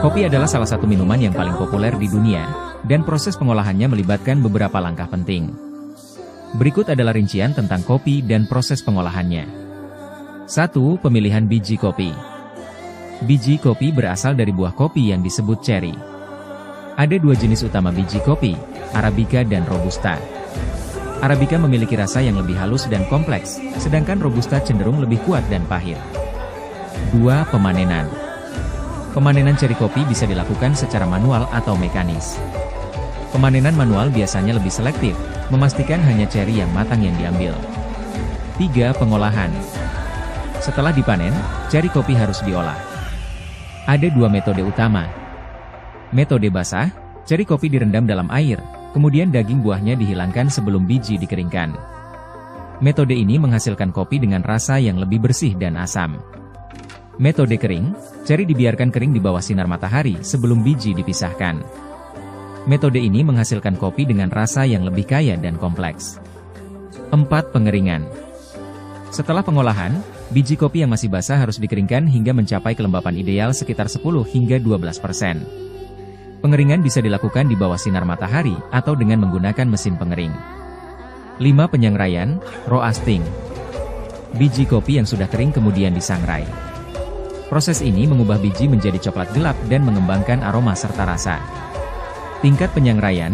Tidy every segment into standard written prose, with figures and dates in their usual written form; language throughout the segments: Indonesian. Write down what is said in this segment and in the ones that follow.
Kopi adalah salah satu minuman yang paling populer di dunia, dan proses pengolahannya melibatkan beberapa langkah penting. Berikut adalah rincian tentang kopi dan proses pengolahannya. 1. Pemilihan biji kopi. Biji kopi berasal dari buah kopi yang disebut ceri. Ada dua jenis utama biji kopi, Arabica dan Robusta. Arabica memiliki rasa yang lebih halus dan kompleks, sedangkan Robusta cenderung lebih kuat dan pahit. 2. Pemanenan. Pemanenan ceri kopi bisa dilakukan secara manual atau mekanis. Pemanenan manual biasanya lebih selektif, memastikan hanya ceri yang matang yang diambil. 3. Pengolahan. Setelah dipanen, ceri kopi harus diolah. Ada dua metode utama. Metode basah, ceri kopi direndam dalam air, kemudian daging buahnya dihilangkan sebelum biji dikeringkan. Metode ini menghasilkan kopi dengan rasa yang lebih bersih dan asam. Metode kering, ceri dibiarkan kering di bawah sinar matahari sebelum biji dipisahkan. Metode ini menghasilkan kopi dengan rasa yang lebih kaya dan kompleks. 4. Pengeringan. Setelah pengolahan, biji kopi yang masih basah harus dikeringkan hingga mencapai kelembapan ideal sekitar 10 hingga 12%. Pengeringan bisa dilakukan di bawah sinar matahari atau dengan menggunakan mesin pengering. 5. Penyangraian, roasting. Biji kopi yang sudah kering kemudian disangrai. Proses ini mengubah biji menjadi coklat gelap dan mengembangkan aroma serta rasa. Tingkat penyangraian,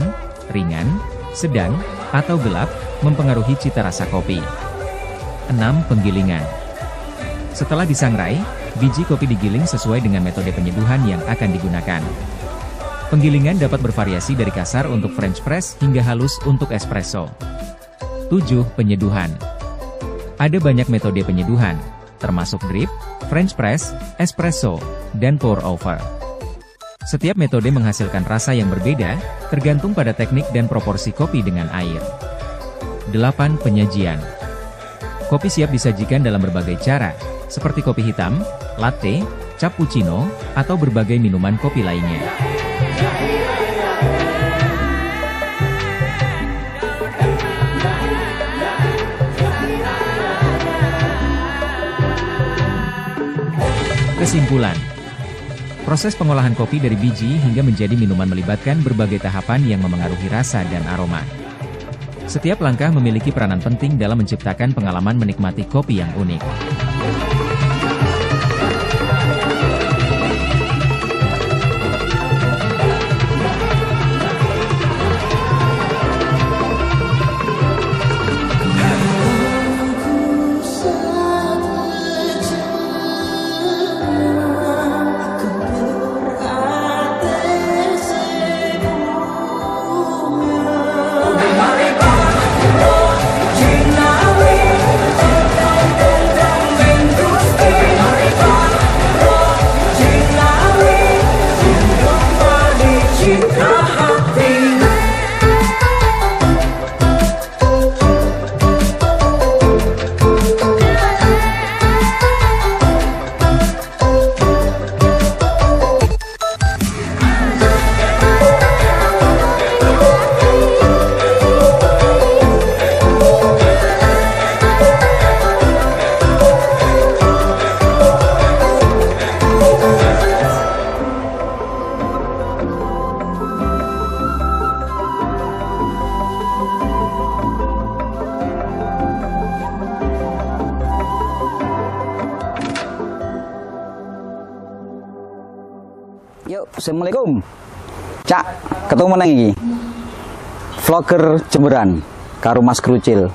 ringan, sedang, atau gelap, mempengaruhi cita rasa kopi. 6. Penggilingan. Setelah disangrai, biji kopi digiling sesuai dengan metode penyeduhan yang akan digunakan. Penggilingan dapat bervariasi dari kasar untuk French press hingga halus untuk espresso. 7. Penyeduhan. Ada banyak metode penyeduhan, termasuk drip, French press, espresso, dan pour over. Setiap metode menghasilkan rasa yang berbeda, tergantung pada teknik dan proporsi kopi dengan air. 8. Penyajian. Kopi siap disajikan dalam berbagai cara, seperti kopi hitam, latte, cappuccino, atau berbagai minuman kopi lainnya. Kesimpulan. Proses pengolahan kopi dari biji hingga menjadi minuman melibatkan berbagai tahapan yang memengaruhi rasa dan aroma. Setiap langkah memiliki peranan penting dalam menciptakan pengalaman menikmati kopi yang unik. Yuk, assalamualaikum. Cak, ketemu nang iki. Vlogger Jemberan karo Mas Krucil.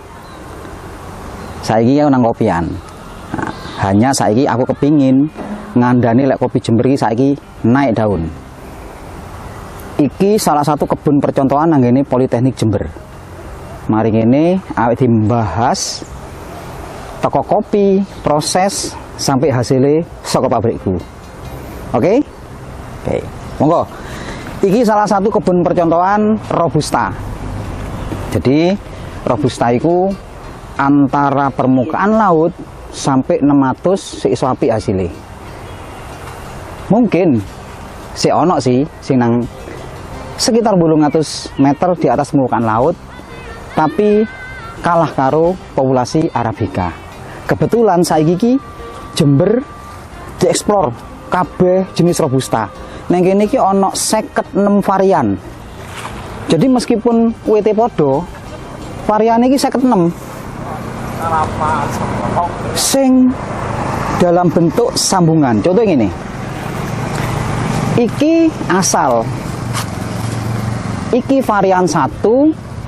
Saiki aku nang kopian. Nah, hanya saiki aku kepingin ngandani lek kopi Jember iki saiki naik daun. Iki salah satu kebun percontohan nang ngene Politeknik Jember. Mari ngene awake dibahas toko kopi, proses sampai hasilnya saka pabrikku. Oke? Oke. Monggo. Iki salah satu kebun percontohan Robusta. Jadi Robusta itu antara permukaan laut sampai 600 si iso apik hasilnya. Mungkin si ono sih sing nang sekitar 800 meter di atas permukaan laut, tapi kalah karo populasi Arabica. Kebetulan saiki iki Jember dieksplor kabeh jenis Robusta. Neng kene iki ana 56 varian. Jadi meskipun WT podo, varian iki 56. Sing dalam bentuk sambungan. Contoh ini. Iki asal. Iki varian 1,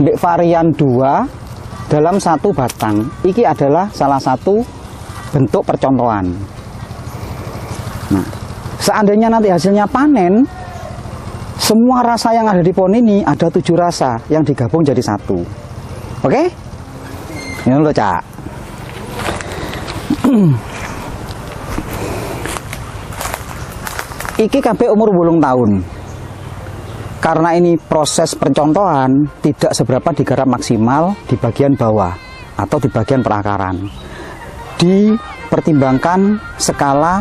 mbek varian 2 dalam satu batang. Iki adalah salah satu bentuk percontohan. Nah, seandainya nanti hasilnya panen, semua rasa yang ada di pohon ini ada 7 rasa yang digabung jadi satu. Oke? Ini loh, Cak. Iki kabeh umur 8 tahun. Karena ini proses percontohan, tidak seberapa digarap maksimal di bagian bawah atau di bagian perakaran. Dipertimbangkan skala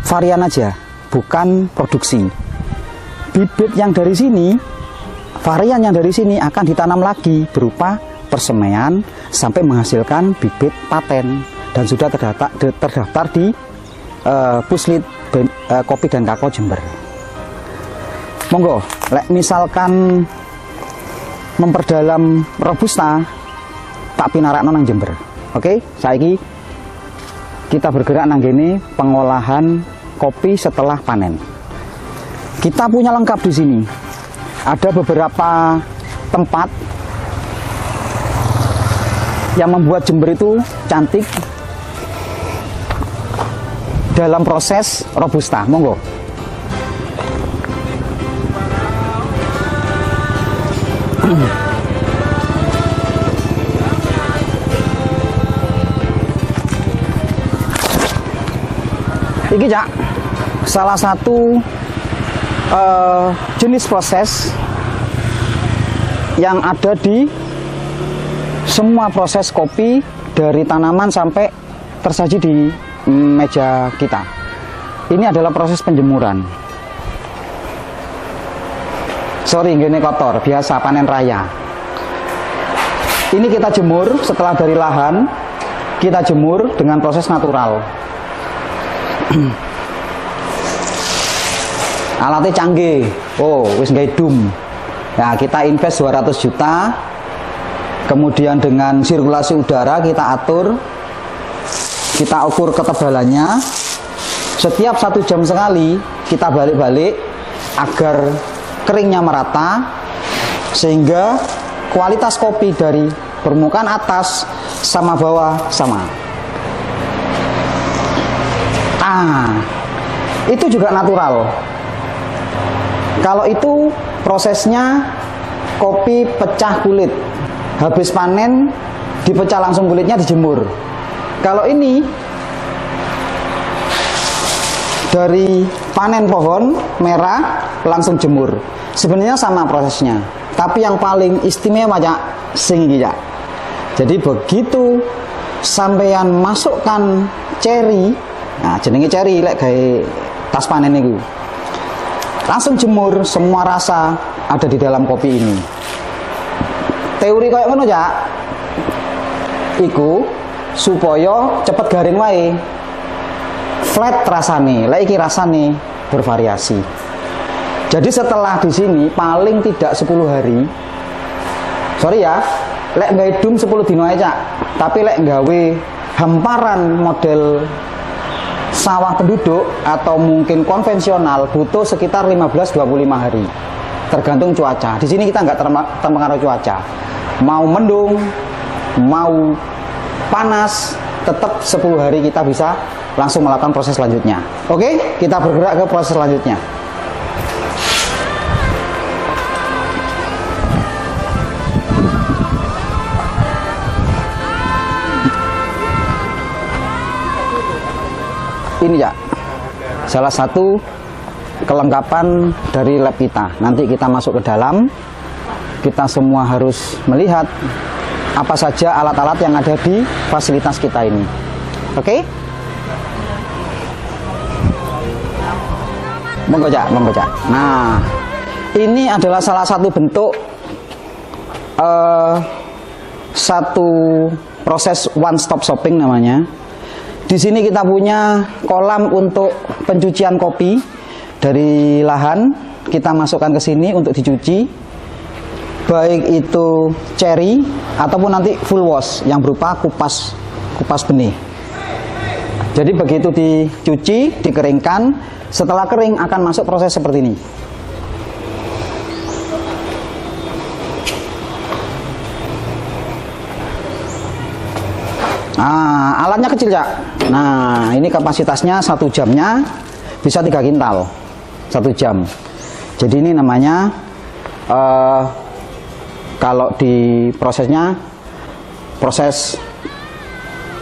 varian aja, bukan produksi. Bibit yang dari sini, varian yang dari sini akan ditanam lagi berupa persemaian sampai menghasilkan bibit paten dan sudah terdaftar di Puslit Kopi dan Kakao Jember. Monggo, misalkan memperdalam Robusta, tak pinarakno nang Jember. Oke, saiki kita bergerak nang gini pengolahan kopi setelah panen. Kita punya lengkap di sini. Ada beberapa tempat yang membuat Jember itu cantik dalam proses Robusta. Monggo. Iki Cak, salah satu jenis proses yang ada di semua proses kopi dari tanaman sampai tersaji di meja kita. Ini adalah proses penjemuran. Sorry, gini kotor, biasa panen raya. Ini kita jemur setelah dari lahan, kita jemur dengan proses natural. Alatnya canggih. Oh, wis gawe dum. Nah, kita invest 200 juta. Kemudian dengan sirkulasi udara kita atur, kita ukur ketebalannya. Setiap 1 jam sekali kita balik-balik agar keringnya merata, sehingga kualitas kopi dari permukaan atas sama bawah sama. Itu juga natural. Kalau itu prosesnya kopi pecah kulit, habis panen dipecah langsung kulitnya, dijemur. Kalau ini dari panen pohon merah langsung jemur, sebenarnya sama prosesnya, tapi yang paling istimewa Cak sing iki Cak. Jadi begitu sampeyan masukkan cherry, nah jenenge cherry lek gawe tas panen niku, langsung jemur, semua rasa ada di dalam kopi ini. Teori kayak ngono Cak, iku supaya cepet garing wae, flat rasane, lek iki rasane bervariasi. Jadi setelah di sini paling tidak 10 hari. Sorry ya, lek gawe dum 10 dino aja, Cak. Tapi lek gawe hamparan model sawah penduduk atau mungkin konvensional butuh sekitar 15-25 hari. Tergantung cuaca. Di sini kita nggak terpengaruh cuaca. Mau mendung, mau panas, tetap 10 hari kita bisa langsung melakukan proses selanjutnya. Oke, kita bergerak ke proses selanjutnya. Ini ya, salah satu kelengkapan dari lab kita. Nanti kita masuk ke dalam, kita semua harus melihat apa saja alat-alat yang ada di fasilitas kita ini. Oke? Monggo Cak, monggo Cak. Nah, ini adalah salah satu bentuk satu proses one stop shopping namanya. Di sini kita punya kolam untuk pencucian kopi dari lahan. Kita masukkan ke sini untuk dicuci, baik itu cherry ataupun nanti full wash yang berupa kupas benih. Jadi begitu dicuci, dikeringkan, setelah kering akan masuk proses seperti ini. Nah, alatnya kecil ya. Nah, ini kapasitasnya 1 jamnya bisa 3 kintal 1 jam. Jadi ini namanya kalau di prosesnya proses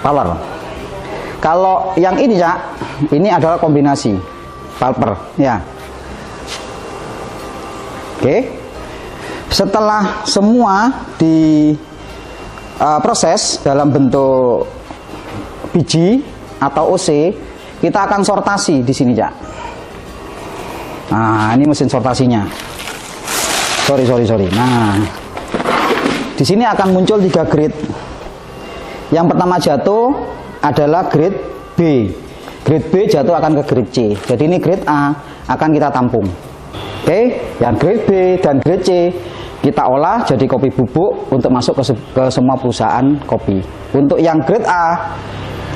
power. Kalau yang ini ya, ini adalah kombinasi pulper ya. Oke. Setelah semua di proses dalam bentuk biji atau OC, kita akan sortasi di sini, Cak. Nah, ini mesin sortasinya. Sorry. Nah, di sini akan muncul 3 grade. Yang pertama jatuh adalah grade B. Grade B jatuh akan ke grade C. Jadi ini grade A akan kita tampung. Oke, yang grade B dan grade C kita olah jadi kopi bubuk untuk masuk ke semua perusahaan kopi. Untuk yang grade A,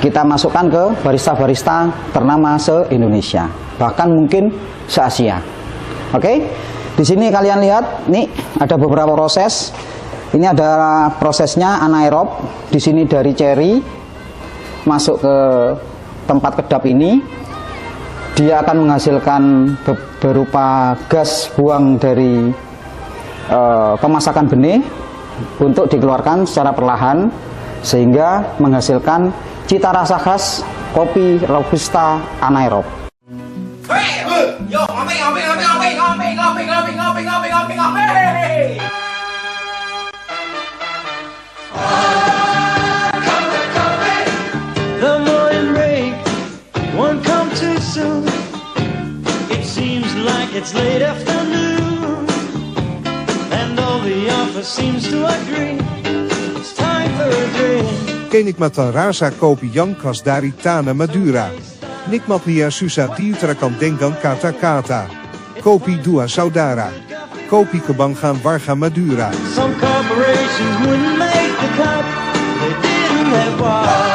kita masukkan ke barista-barista ternama se-Indonesia, bahkan mungkin se-Asia. Oke, di sini kalian lihat, nih ada beberapa proses. Ini ada prosesnya anaerob. Di sini dari cherry masuk ke tempat kedap ini, dia akan menghasilkan berupa gas buang dari pemasakan benih untuk dikeluarkan secara perlahan sehingga menghasilkan cita rasa khas kopi robusta anaerob. The morning rain won't come too soon. It seems like it's late afternoon. The offer seems to agree. It's time for a drink. Kenikmat rasa kopi yang khas dari tanah Madura. Nikmatnya susah diutarakan dengan kata-kata. Kopi dua saudara. Kopi kebanggaan warga Madura. Some corporations wouldn't make the cut. They didn't have why.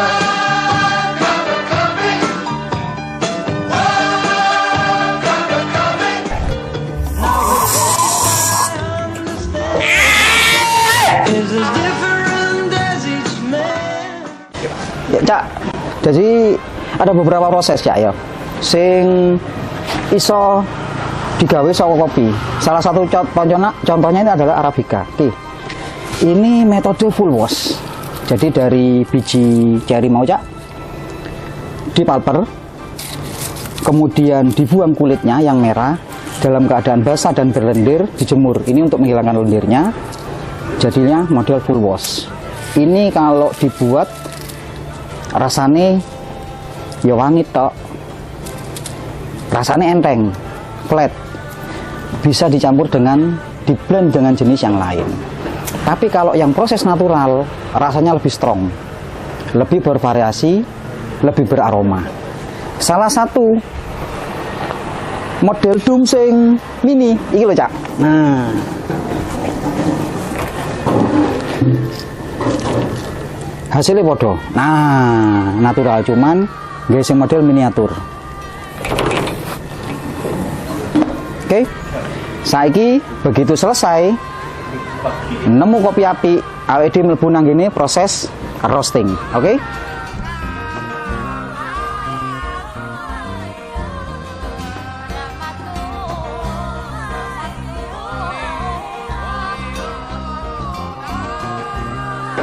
Ya, Cak. Jadi ada beberapa proses, Cak ya. Sing iso digawe saka kopi. Salah satu contohnya ini adalah Arabica. Oke. Ini metode full wash. Jadi dari biji cherry mau, Cak, dipulper, kemudian dibuang kulitnya yang merah dalam keadaan basah dan berlendir, dijemur. Ini untuk menghilangkan lendirnya. Jadinya model full wash. Ini kalau dibuat rasanya ya wangi tok, rasanya enteng, flat, bisa dicampur dengan di blend dengan jenis yang lain. Tapi kalau yang proses natural rasanya lebih strong, lebih bervariasi, lebih beraroma. Salah satu model dumsing mini iki lho, Cak. Nah, hasilnya bodoh. Nah, natural, cuman Nggih sing model miniatur. Oke. Saiki begitu selesai nemu kopi apik, awake dhewe mlebu nang ngene proses roasting. Oke.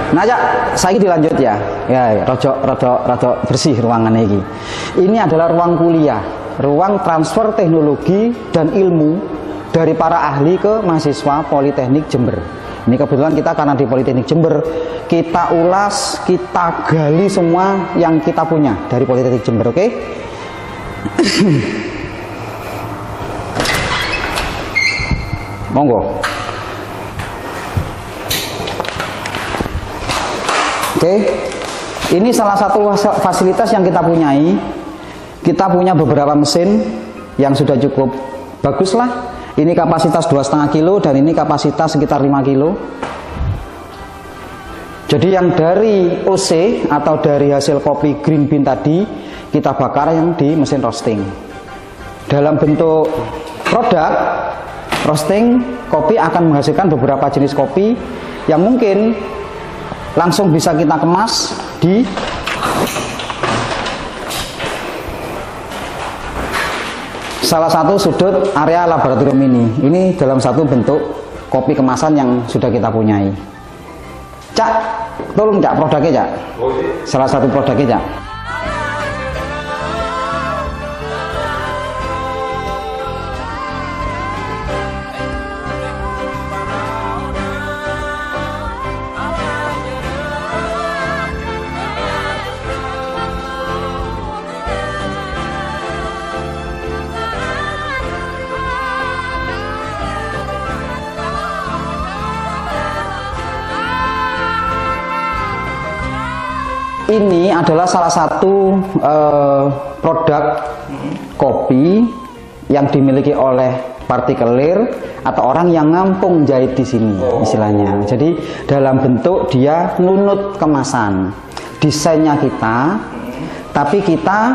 Nah, ya, saya dilanjut ya. Ya, rada bersih ruangan ini. Ini adalah ruang kuliah, ruang transfer teknologi dan ilmu dari para ahli ke mahasiswa Politeknik Jember. Ini kebetulan kita karena di Politeknik Jember, kita ulas, kita gali semua yang kita punya dari Politeknik Jember, oke? Monggo. Oke, ini salah satu fasilitas yang kita punyai. Kita punya beberapa mesin yang sudah cukup bagus lah. Ini kapasitas 2,5 kilo dan ini kapasitas sekitar 5 kilo. Jadi yang dari OC atau dari hasil kopi green bean tadi kita bakar yang di mesin roasting. Dalam bentuk produk roasting, kopi akan menghasilkan beberapa jenis kopi yang mungkin langsung bisa kita kemas di salah satu sudut area laboratorium ini. Ini dalam satu bentuk kopi kemasan yang sudah kita punyai. Cak, tolong Cak produknya Cak. Salah satu produknya Cak. Ini adalah salah satu produk kopi yang dimiliki oleh partikelir atau orang yang ngampung jahit di sini istilahnya. Jadi dalam bentuk dia nunut kemasan. Desainnya kita, tapi kita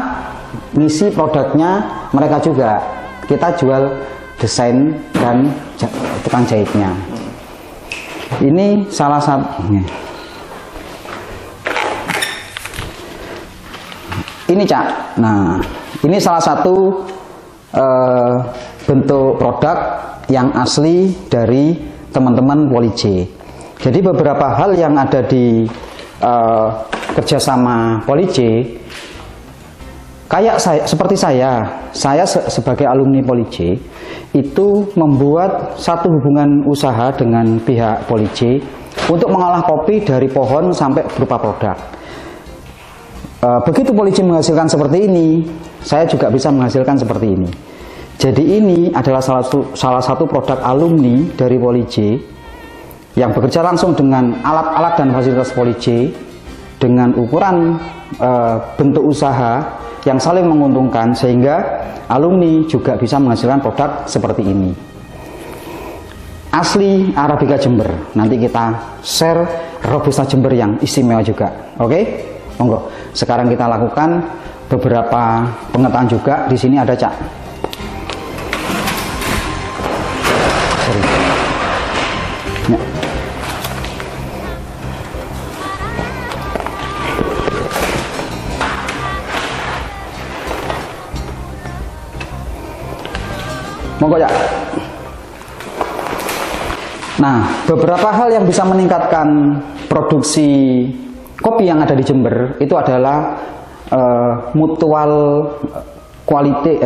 ngisi produknya mereka juga. Kita jual desain dan tukang jahitnya. Ini salah satu. Ini Cak, nah ini salah satu bentuk produk yang asli dari teman-teman Poli J. Jadi beberapa hal yang ada di kerjasama Poli J, kayak seperti saya sebagai alumni Poli J, itu membuat satu hubungan usaha dengan pihak Poli J untuk mengolah kopi dari pohon sampai berupa produk. Begitu Poli J menghasilkan seperti ini, saya juga bisa menghasilkan seperti ini. Jadi ini adalah salah satu produk alumni dari Poli J yang bekerja langsung dengan alat-alat dan fasilitas Poli J dengan ukuran bentuk usaha yang saling menguntungkan sehingga alumni juga bisa menghasilkan produk seperti ini. Asli Arabica Jember. Nanti kita share Robusta Jember yang istimewa juga. Oke? Monggo. Sekarang kita lakukan beberapa pengetahuan juga. Di sini ada Cak. Ya. Monggo Cak. Nah, beberapa hal yang bisa meningkatkan produksi kopi yang ada di Jember itu adalah mutual quality,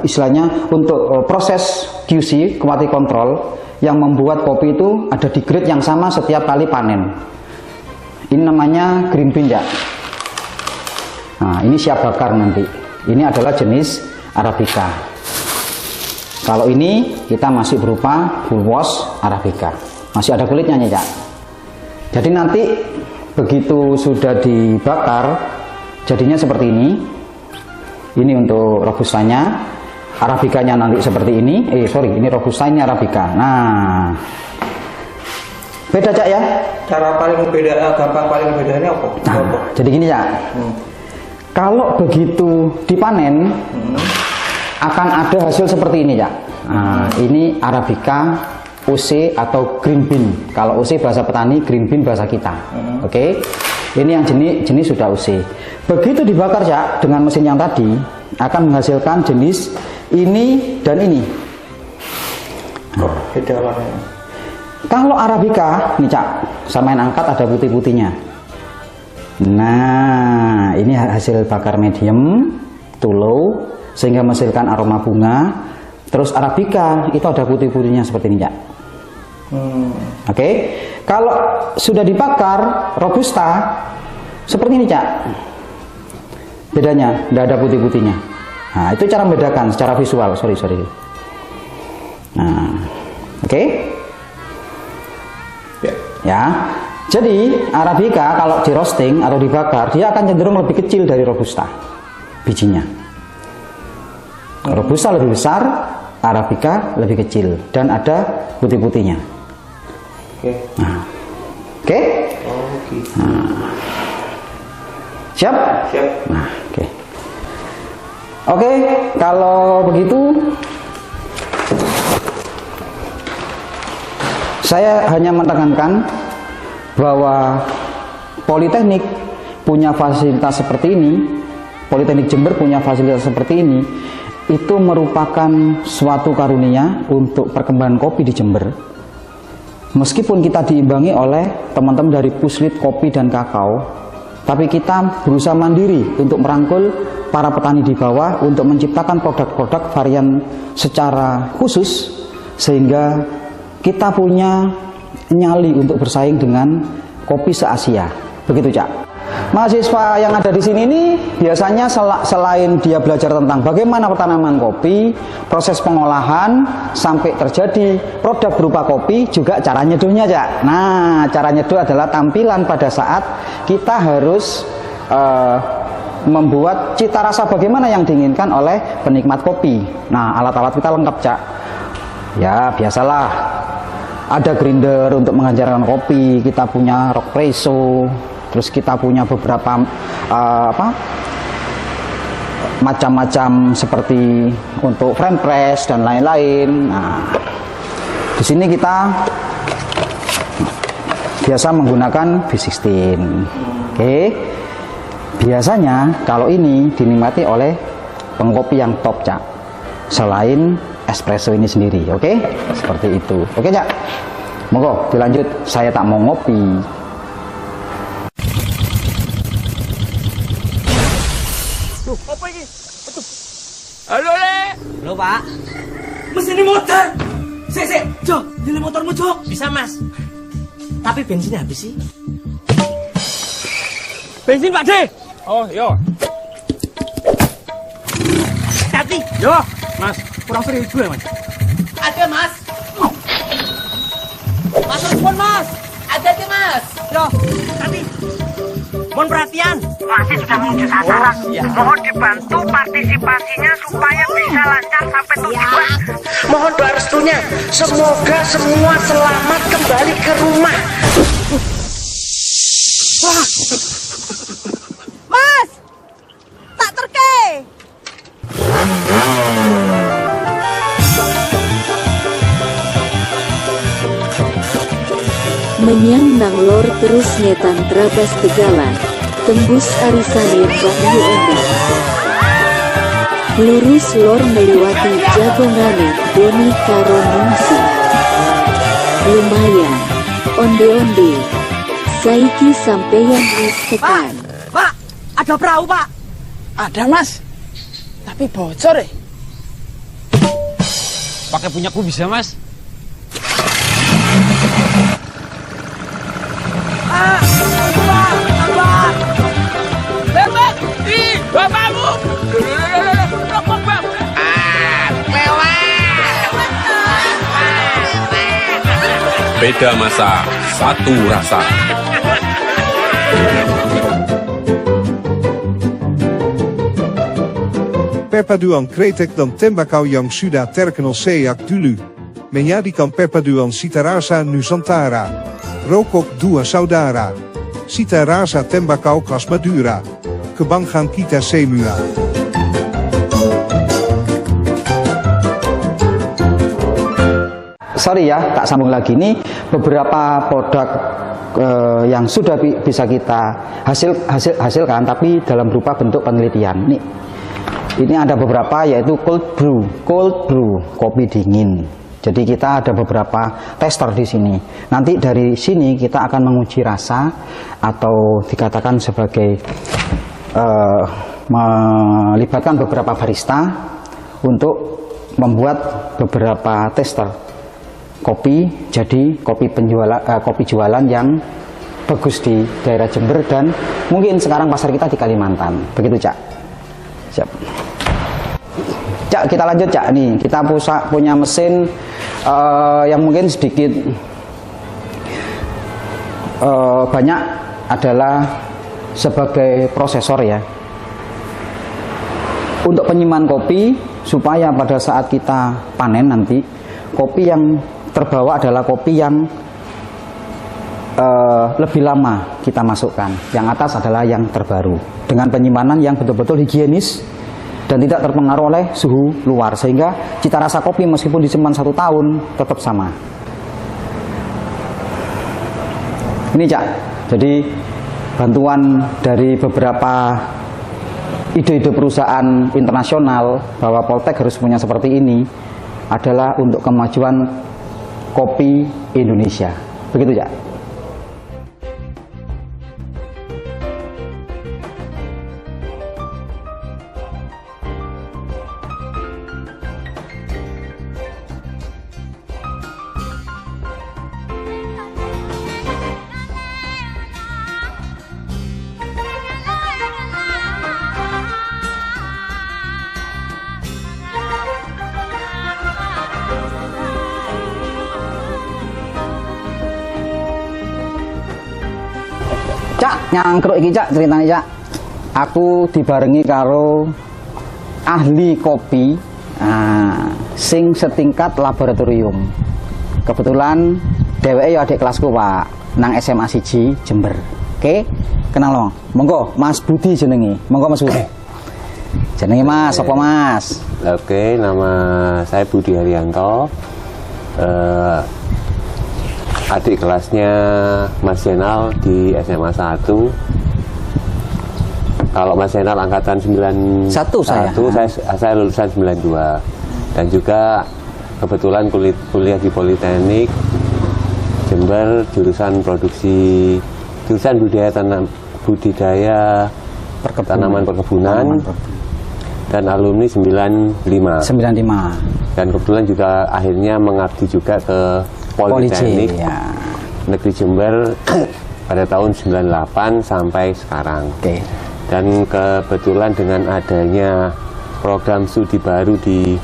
istilahnya untuk proses QC, quality control, yang membuat kopi itu ada di grade yang sama setiap kali panen. Ini namanya green bean ya. Nah, ini siap bakar nanti. Ini adalah jenis Arabica. Kalau ini kita masih berupa full wash Arabica, masih ada kulitnya ya. Jadi nanti begitu sudah dibakar jadinya seperti ini. Ini untuk robustanya, arabikanya nanti seperti ini. Ini robustanya Arabica. Nah, beda Cak ya. Cara paling beda, gampang paling bedanya apa? Nah, jadi gini ya. Kalau begitu dipanen, akan ada hasil seperti ini, Cak. Nah, ini Arabica OC atau green bean. Kalau OC bahasa petani, green bean bahasa kita. Oke. Ini yang jenis sudah OC. Begitu dibakar, Cak, dengan mesin yang tadi akan menghasilkan jenis ini dan ini. Beda warnanya. Kalau Arabica, nih Cak, samain angkat ada putih-putihnya. Nah, ini hasil bakar medium to low sehingga menghasilkan aroma bunga. Terus Arabica itu ada putih-putihnya seperti ini, Cak. Oke. Kalau sudah dibakar Robusta seperti ini, Cak. Bedanya, tidak ada putih-putihnya. Nah, itu cara membedakan secara visual. Sorry. Nah, oke. Ya. Jadi Arabica kalau di roasting atau dibakar, dia akan cenderung lebih kecil dari Robusta bijinya. Robusta lebih besar, Arabica lebih kecil dan ada putih-putihnya. Oke. Nah, oke. Nah. Siap? Siap. Nah, oke. Oke, kalau begitu saya hanya menekankan bahwa Politeknik punya fasilitas seperti ini, Politeknik Jember punya fasilitas seperti ini, itu merupakan suatu karunia untuk perkembangan kopi di Jember. Meskipun kita diimbangi oleh teman-teman dari Puslit Kopi dan Kakao, tapi kita berusaha mandiri untuk merangkul para petani di bawah untuk menciptakan produk-produk varian secara khusus sehingga kita punya nyali untuk bersaing dengan kopi se-Asia. Begitu, Cak. Mahasiswa yang ada di sini ini biasanya selain dia belajar tentang bagaimana penanaman kopi, proses pengolahan sampai terjadi produk berupa kopi, juga cara nyeduhnya, Cak. Nah, cara nyeduh adalah tampilan pada saat kita harus membuat cita rasa bagaimana yang diinginkan oleh penikmat kopi. Nah, alat-alat kita lengkap, Cak. Ya, biasalah. Ada grinder untuk menghancurkan kopi, kita punya rock presso, terus kita punya beberapa macam-macam seperti untuk French press dan lain-lain. Nah, di sini kita biasa menggunakan V16. Oke. Biasanya kalau ini dinikmati oleh pengkopi yang top, Cak. Selain espresso ini sendiri, oke? Seperti itu. Oke, Cak. Monggo dilanjut, saya tak mau ngopi. Apa ini? Betul. Halo, Le. Halo, Pak. Mesin ini motor. Sik, Jo, nyala motormu, Jo. Bisa, Mas. Tapi bensinnya habis sih. Bensin, Pak De. Oh, yo. Hati. Yo, Mas. Kurang 1.000 ya, Mas. Ada, Mas. Mas, respon, Mas. Ada, Mas. Yo, hati. Mohon perhatian. Masih sudah menuju sasaran. Mohon dibantu partisipasinya supaya bisa lancar sampai tujuan. Mohon doa restunya. Semoga semua selamat kembali ke rumah. Wah. Mas, tak terke. Menyang nang lor terus ngetan terabas tegalan, tembus arisane Wahyu Endah. Lurus lor melewati jagongane Doni karo Ningsi. Lumayan, onde-onde, saiki sampeyan wis tekan. Pak, ada perahu, Pak. Ada, Mas. Tapi bocor ya. Pakai punyaku bisa, Mas. Pak. Bebek. Ih, bapakmu. Beda masa, satu rasa. Perpaduan kretek dan tembakau yang sudah terkenal sejak dulu. Menjadikan perpaduan cita rasa Nusantara. Rokok dua saudara. Cita rasa tembakau khas Madura. Kebanggaan kita semua. Sorry ya, tak sambung lagi. Ini beberapa produk yang sudah bisa kita hasilkan, tapi dalam berupa bentuk penelitian. Ini ada beberapa, yaitu cold brew, kopi dingin. Jadi kita ada beberapa tester di sini. Nanti dari sini kita akan menguji rasa, atau dikatakan sebagai melibatkan beberapa barista untuk membuat beberapa tester kopi, jadi kopi jualan yang bagus di daerah Jember, dan mungkin sekarang pasar kita di Kalimantan. Begitu, Cak. Siap. Cak, kita lanjut, Cak. Nih, kita punya mesin yang mungkin sedikit banyak adalah sebagai prosesor ya. Untuk penyimpanan kopi, supaya pada saat kita panen nanti, kopi yang terbawa adalah kopi yang lebih lama kita masukkan. Yang atas adalah yang terbaru, dengan penyimpanan yang betul-betul higienis dan tidak terpengaruh oleh suhu luar, sehingga cita rasa kopi meskipun disimpan 1 tahun tetap sama. Ini, Cak, jadi bantuan dari beberapa ide-ide perusahaan internasional bahwa Poltek harus punya seperti ini adalah untuk kemajuan kopi Indonesia. Begitu, Cak. Cak, nyangkruk iki, Cak, ceritanya, Cak. Aku dibarengi karo ahli kopi sing setingkat laboratorium. Kebetulan dheweke ya adik kelasku, Pak, nang SMA 1 Jember. Oke, kenal lo. Monggo, Mas Budi jenenge. Monggo, Mas Budi. Jenenge Mas, apa Mas? Oke, nama saya Budi Haryanto. Adik kelasnya Mas Jenal di SMA 1. Kalau Mas Jenal angkatan 91, saya lulusan 92. Dan juga kebetulan kuliah di Politeknik Jember, jurusan budidaya tanaman perkebunan, dan alumni 95. Dan kebetulan juga akhirnya mengabdi juga ke Politeknik Negeri Jember pada tahun 98 sampai sekarang. Dan kebetulan dengan adanya program studi baru di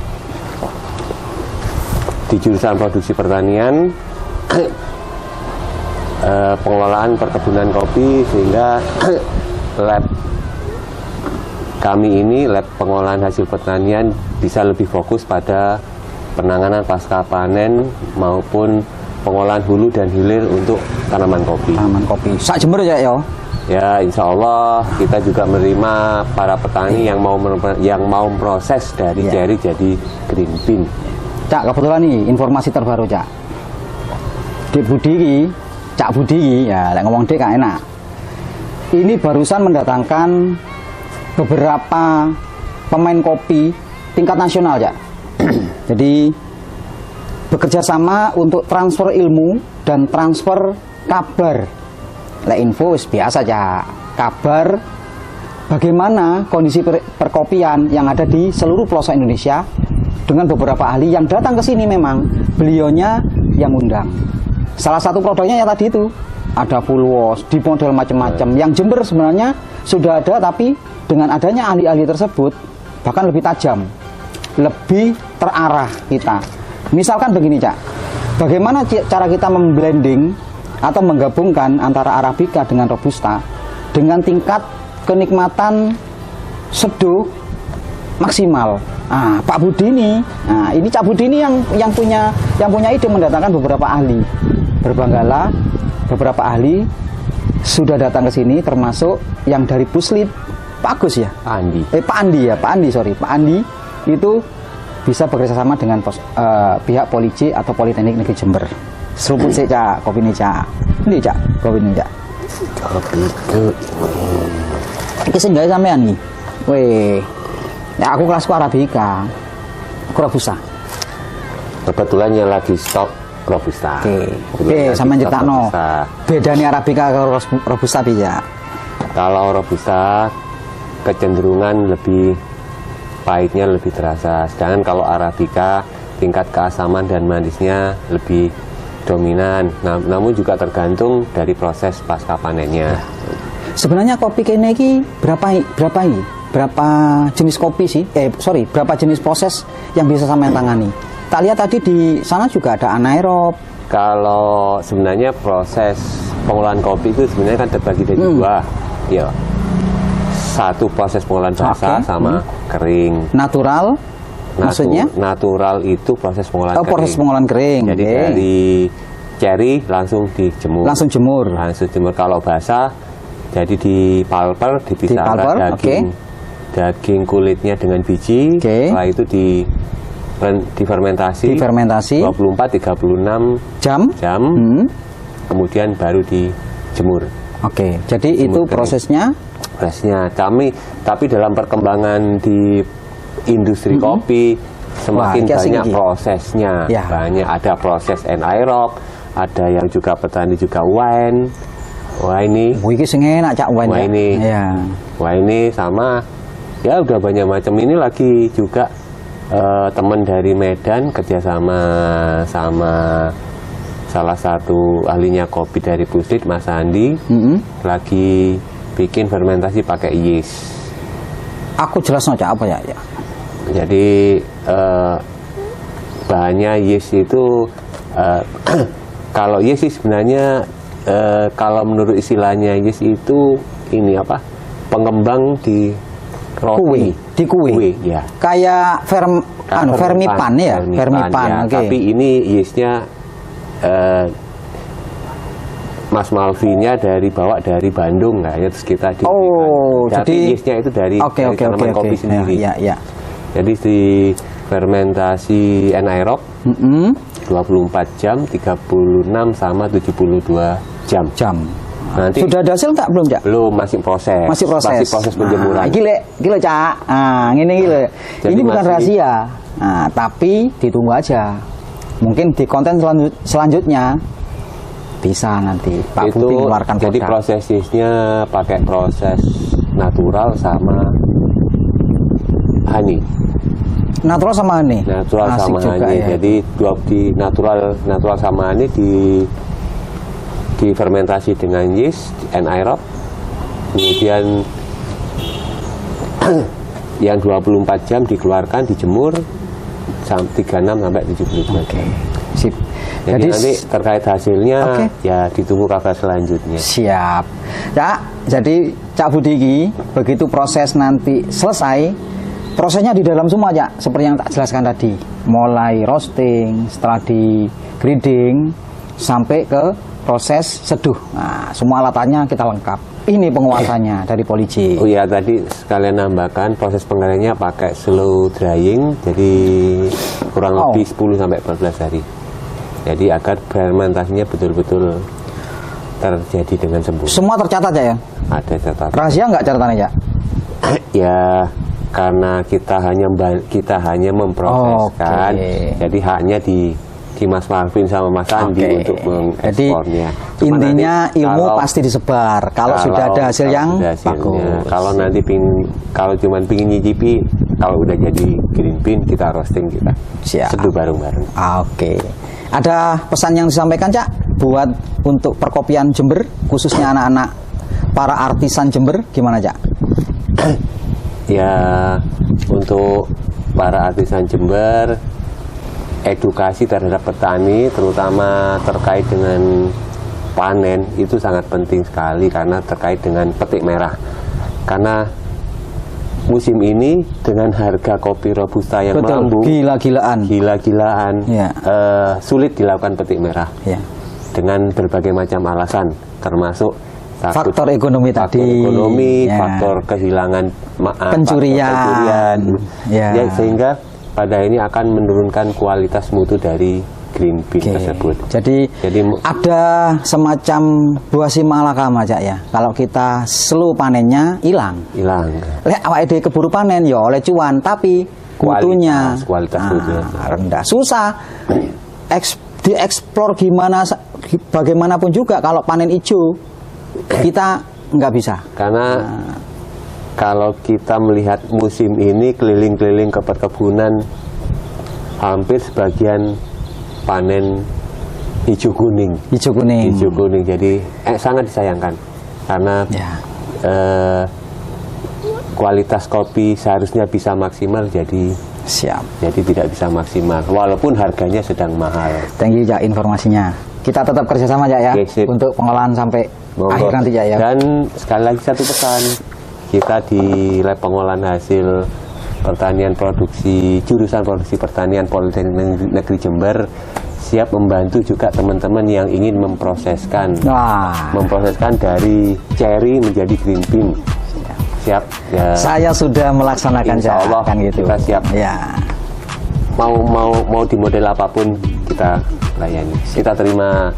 jurusan produksi pertanian, pengelolaan perkebunan kopi, sehingga lab kami ini, lab pengolahan hasil pertanian, bisa lebih fokus pada penanganan pasca panen maupun pengolahan hulu dan hilir untuk tanaman kopi. Sak Jember ya, yo. Ya, insya Allah kita juga menerima para petani yang mau proses dari cherry jadi green bean. Cak, kebetulan nih informasi terbaru, Cak. Dik Budi, Cak Budi, ya ngomong dek gak enak. Ini barusan mendatangkan beberapa pemain kopi tingkat nasional, Cak. Jadi bekerja sama untuk transfer ilmu dan transfer kabar. Info biasa aja, kabar bagaimana kondisi perkopian yang ada di seluruh pelosok Indonesia, dengan beberapa ahli yang datang ke sini. Memang beliaunya yang undang. Salah satu produknya ya tadi itu ada full wash di model macam-macam. Yang Jember sebenarnya sudah ada, tapi dengan adanya ahli-ahli tersebut bahkan lebih tajam, lebih terarah kita. Misalkan begini, Cak, bagaimana cara kita memblending atau menggabungkan antara Arabica dengan Robusta dengan tingkat kenikmatan seduh maksimal. Pak Budi ini, ini Cak Budi ini yang punya ide mendatangkan beberapa ahli. Berbanggalah, beberapa ahli sudah datang ke sini, termasuk yang dari Puslit Pak Agus ya? Pak Andi. Pak Andi ya, Pak Andi, sorry. Pak Andi itu bisa bekerjasama dengan pihak Polisi atau Politeknik Negeri Jember. Seruput sih, Cak, kopi ini, Cak. Ini, Cak, kopi ini, Cak. Kopi itu. Iki sing gawe sampean iki. Weh. Ya aku kelasku Arabica. Aku Robusta. Kebetulan yang lagi stok Robusta. Oke, sampean cetakno. Bedane Arabica karo Robusta piye? Kalau Robusta kecenderungan lebih pahitnya lebih terasa. Sedangkan kalau Arabica tingkat keasaman dan manisnya lebih dominan. Namun juga tergantung dari proses pasca panennya. Sebenarnya kopi kene iki berapa jenis kopi sih? Berapa jenis proses yang bisa sampean tangani? Tak lihat tadi di sana juga ada anaerob. Kalau sebenarnya proses pengolahan kopi itu sebenarnya kan terbagi dari dua. Ya. Satu proses pengolahan basah sama kering. Natural? Maksudnya? Natural itu proses pengolahan kering. Proses pengolahan kering. Jadi dari cherry langsung dijemur. Langsung jemur. Kalau basah jadi dipalper, dipisahkan daging kulitnya dengan biji. Setelah itu difermentasi 24-36 jam. Kemudian baru dijemur. Jadi itu prosesnya. Tapi dalam perkembangan di industri kopi semakin banyak prosesnya. Banyak, ada proses anaerob, ada yang juga petani juga wine. Wah ini sing enak, Cak, wine. Wah ini sama ya udah banyak macam. Ini lagi juga teman dari Medan kerjasama sama salah satu ahlinya kopi dari Puslit, Mas Andi, lagi bikin fermentasi pakai yeast. Aku jelas Cak, apa ya? Jadi bahannya yeast itu kalau yeast sih sebenarnya kalau menurut istilahnya yeast itu ini apa? Pengembang di roti. Kue. Ya. Kayak fermipan ya, fermipan. Tapi ini yeastnya Mas Malvinya bawa dari Bandung, kayaknya terus kita jadi yeastnya itu dari tanaman kopi sendiri. Jadi di fermentasi anaerob 24 jam, 36 sama 72 jam. Nanti sudah ada hasil tak belum, Cak? Belum, masih proses. Masih proses penjemuran. Gile, Cak. Ini bukan rahasia. Tapi ditunggu aja. Mungkin di konten selanjutnya bisa nanti Pak Budi mengeluarkan produk. Jadi prosesnya pakai proses natural sama honey. Natural sama honey. Natural sama honey. Ya. Jadi di natural sama honey difermentasi dengan yeast anaerob, kemudian yang 24 jam dikeluarkan, dijemur 36 sampai 72 jam. Sip. Jadi nanti terkait hasilnya ya ditunggu kabar selanjutnya. Siap. Ya, jadi Cak Budi ini begitu proses nanti selesai, prosesnya di dalam semua, Cak, seperti yang tak jelaskan tadi. Mulai roasting, setelah di grading sampai ke proses seduh. Nah, semua alatannya kita lengkap. Ini penguasanya dari Polisi. Oh iya, tadi sekalian nambahkan proses pengeringannya pakai slow drying, jadi kurang lebih 10 sampai 14 hari. Jadi agar fermentasinya betul-betul terjadi dengan sempurna. Semua tercatat, ya? Ada catatan. Rahasia nggak catatannya, ya? Ya, karena kita hanya memproseskan, jadi haknya di Mas Marvin sama Mas Andi untuk mengekspornya. Jadi intinya ilmu pasti disebar. Kalau sudah ada hasil yang bagus. Kalau nanti kalau cuma pingin nyicipi, kalau udah jadi green bean kita roasting, kita seduh bareng-bareng. Ada pesan yang disampaikan, Cak, buat untuk perkopian Jember, khususnya anak-anak para artisan Jember, gimana, Cak? Ya, untuk para artisan Jember, edukasi terhadap petani, terutama terkait dengan panen, itu sangat penting sekali karena terkait dengan petik merah. Karena musim ini dengan harga kopi Robusta yang melambung, gila-gilaan, sulit dilakukan petik merah dengan berbagai macam alasan, termasuk faktor ekonomi tadi, faktor kehilangan pencurian, ya, sehingga pada ini akan menurunkan kualitas mutu dari green bean tersebut. Jadi ada semacam buah simalakama Cak ya. Kalau kita slow panennya hilang. Lek awake dhewe keburu panen ya oleh cuan, tapi kualitas mutunya rendah. Susah. Dieksplor bagaimanapun juga kalau panen hijau kita nggak bisa. Karena kalau kita melihat musim ini keliling-keliling ke perkebunan, hampir sebagian panen hijau kuning. Jadi sangat disayangkan karena kualitas kopi seharusnya bisa maksimal, jadi tidak bisa maksimal walaupun harganya sedang mahal. Thank you Cak informasinya. Kita tetap kerjasama Cak ya, untuk pengolahan sampai akhir nanti Cak ya. Dan sekali lagi satu pesan, kita di Lab Pengolahan Hasil Pertanian jurusan produksi pertanian Politeknik Negeri Jember siap membantu juga teman-teman yang ingin memproseskan dari cherry menjadi green bean. Siap ya. Saya sudah melaksanakan, insya Allah kan gitu. Kita siap ya. Mau di model apapun kita layani, kita terima,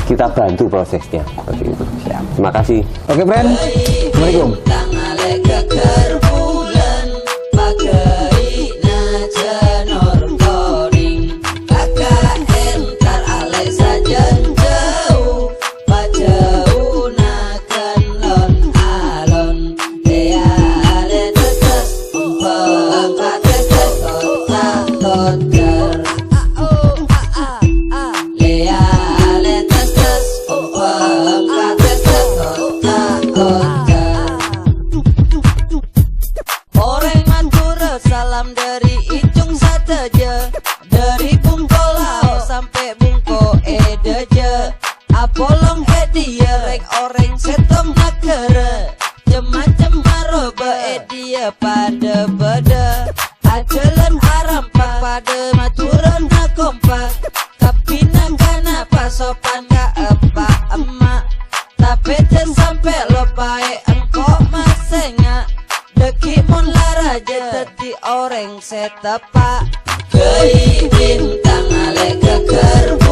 kita bantu prosesnya seperti itu. Siap. Terima kasih. Oke friend, Assalamualaikum. pada beda ajalan aram pada maturan kompak tapi nangkana pasopan ka apa emak tapi ten sampai lopai engkau masenga deki mon laraja teti orang setepak kei bintang ale keker